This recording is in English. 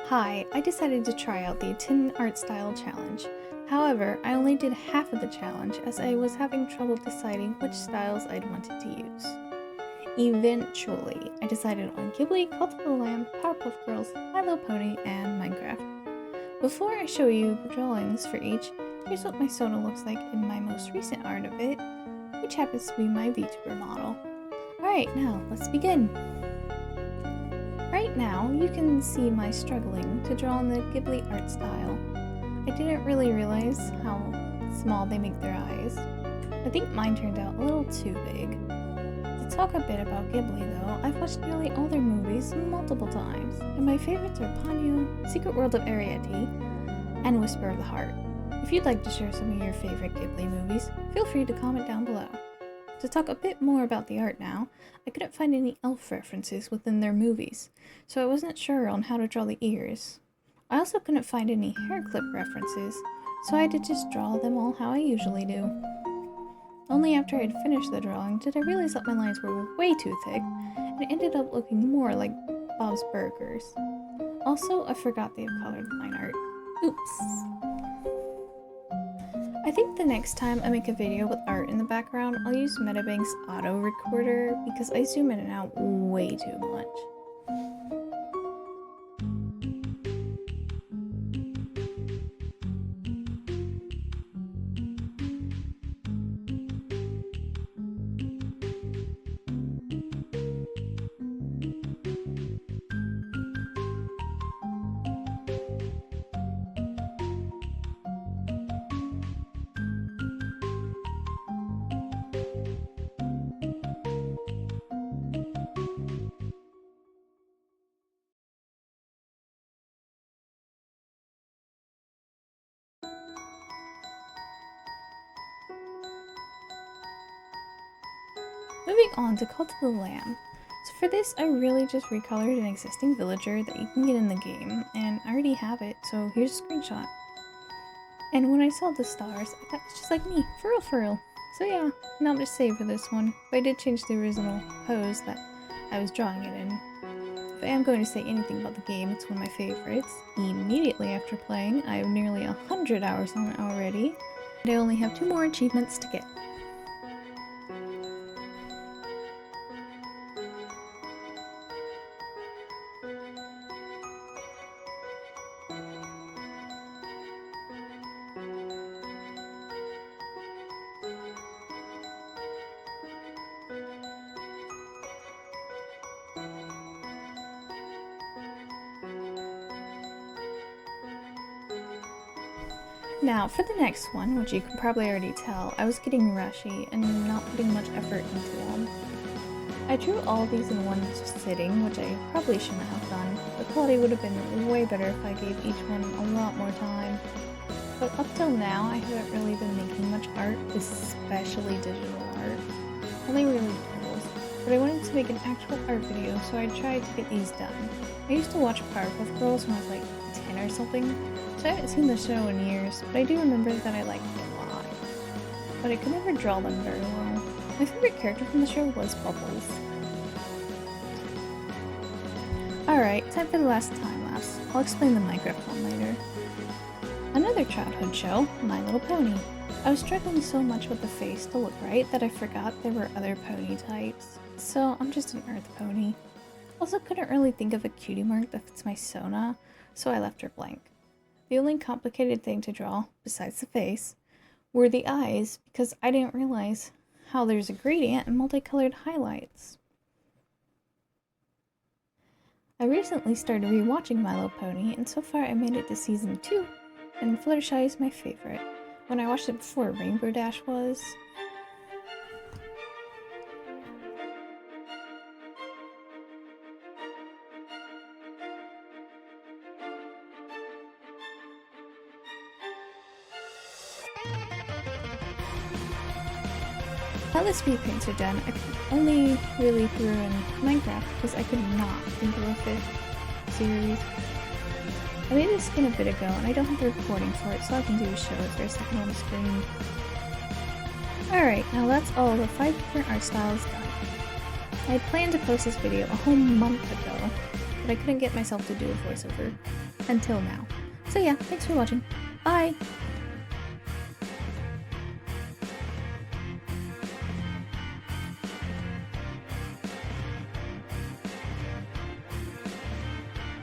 Hi, I decided to try out the tin art style challenge. However, I only did half of the challenge as I was having trouble deciding which styles I'd wanted to use. Eventually, I decided on Ghibli, Cult of the Lamb, Powerpuff Girls, My Little Pony, and Minecraft. Before I show you the drawings for each, here's what my Sona looks like in my most recent art of it, which happens to be my VTuber model. Alright, now let's begin! Right now, you can see my struggling to draw in the Ghibli art style. I didn't really realize how small they make their eyes. I think mine turned out a little too big. To talk a bit about Ghibli though, I've watched nearly all their movies multiple times, and my favorites are Ponyo, Secret World of Arrietty, and Whisper of the Heart. If you'd like to share some of your favorite Ghibli movies, feel free to comment down below. To talk a bit more about the art now, I couldn't find any elf references within their movies, so I wasn't sure on how to draw the ears. I also couldn't find any hair clip references, so I had to just draw them all how I usually do. Only after I'd finished the drawing did I realize that my lines were way too thick, and it ended up looking more like Bob's Burgers. Also, I forgot they have colored line art. Oops. I think the next time I make a video with art in the background, I'll use Metabank's auto recorder because I zoom in and out way too much. Moving on to Cult of the Lamb. So for this, I really just recolored an existing villager that you can get in the game, and I already have it, so here's a screenshot. And when I saw the stars, I thought it's just like me, for real. So yeah, not much to say for this one, but I did change the original pose that I was drawing it in. If I am going to say anything about the game, it's one of my favorites. Immediately after playing, I have nearly 100 hours on it already, and I only have 2 more achievements to get. Now, for the next one, which you can probably already tell, I was getting rushy and not putting much effort into them. I drew all of these in one sitting, which I probably shouldn't have done. The quality would have been way better if I gave each one a lot more time. But up till now, I haven't really been making much art, especially digital art. Only really doodles. But I wanted to make an actual art video, so I tried to get these done. I used to watch Powerpuff Girls when I was like 10 or something. I haven't seen the show in years, but I do remember that I liked it a lot. But I could never draw them very well. My favorite character from the show was Bubbles. Alright, time for the last time-lapse. I'll explain the Minecraft one later. Another childhood show, My Little Pony. I was struggling so much with the face to look right that I forgot there were other pony types. So I'm just an earth pony. Also couldn't really think of a cutie mark that fits my Sona, so I left her blank. The only complicated thing to draw, besides the face, were the eyes, because I didn't realize how there's a gradient and multicolored highlights. I recently started rewatching My Little Pony, and so far I made it to season 2, and Fluttershy is my favorite. When I watched it before, Rainbow Dash was. Now the speed paints are done, I only really threw in Minecraft because I could not think of a 5th series. I made this skin a bit ago and I don't have the recording for it, so I can do a show it for a second on the screen. Alright, now that's all the 5 different art styles done. I had planned to post this video a whole month ago, but I couldn't get myself to do a voiceover. until now. So yeah, thanks for watching. Bye!